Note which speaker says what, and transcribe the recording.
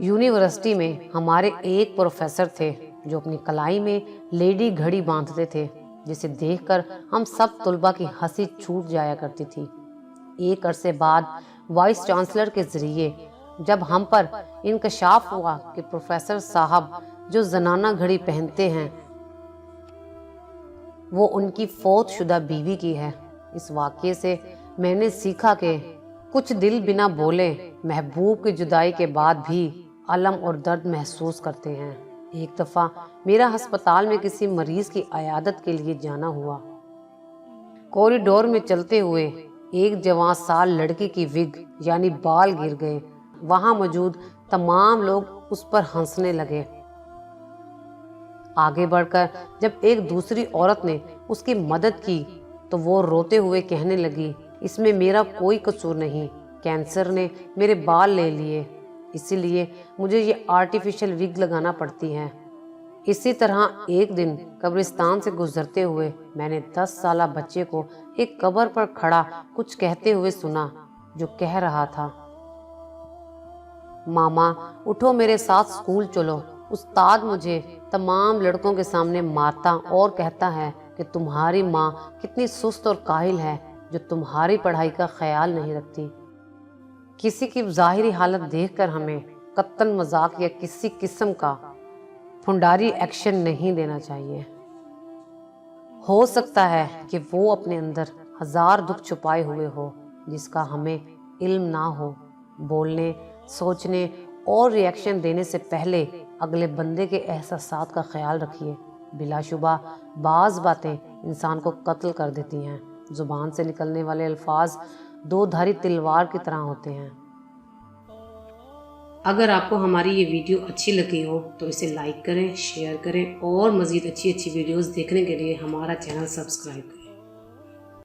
Speaker 1: University में हमारे एक प्रोफेसर थे जो अपनी कलाई में लेडी घड़ी बांधते थे, जिसे देखकर हम सब तुलबा की हंसी छूट जाया करती थी। एक अरसे बाद वाइस चांसलर के जरिए जब हम पर इंकशाफ हुआ कि प्रोफेसर साहब जो जनाना घड़ी पहनते हैं वो उनकी फौत शुदा बीवी की है, इस वाक़ये से मैंने सीखा कि कुछ दिल बिना बोले महबूब की जुदाई के बाद भी अलम और दर्द महसूस करते हैं। एक दफ़ा मेरा अस्पताल में किसी मरीज की अयादत के लिए जाना हुआ। कॉरिडोर में चलते हुए एक जवान साल लड़की की विग यानी बाल गिर गए। वहां मौजूद तमाम लोग उस पर हंसने लगे। आगे बढ़कर जब एक दूसरी औरत ने उसकी मदद की तो वो रोते हुए कहने लगी, इसमें मेरा कोई कसूर नहीं, कैंसर ने मेरे बाल ले लिए, इसीलिए मुझे ये आर्टिफिशियल विग लगाना पड़ती है। इसी तरह एक दिन कब्रिस्तान से गुजरते हुए मैंने 10 साला बच्चे को एक कब्र पर खड़ा कुछ कहते हुए सुना, जो कह रहा था, मामा उठो मेरे साथ स्कूल चलो। उस्ताद मुझे तमाम लड़कों के सामने मारता और कहता है कि तुम्हारी माँ कितनी सुस्त और काहिल है जो तुम्हारी पढ़ाई का ख्याल नहीं रखती। किसी की ज़ाहिरी हालत देखकर हमें कत्तन मजाक या किसी किस्म का फुंडारी एक्शन नहीं देना चाहिए। हो सकता है कि वो अपने अंदर हजार दुख छुपाए हुए हो जिसका हमें इल्म ना हो। बोलने, सोचने और रिएक्शन देने से पहले अगले बंदे के एहसासात का ख्याल रखिए। बिलाशुबा बाज़ बातें इंसान को कत्ल कर देती हैं। ज़ुबान से निकलने वाले अल्फाज दो धारी तलवार की तरह होते हैं। अगर आपको हमारी ये वीडियो अच्छी लगी हो तो इसे लाइक करें, शेयर करें और मज़ीद अच्छी वीडियोस देखने के लिए हमारा चैनल सब्सक्राइब करें।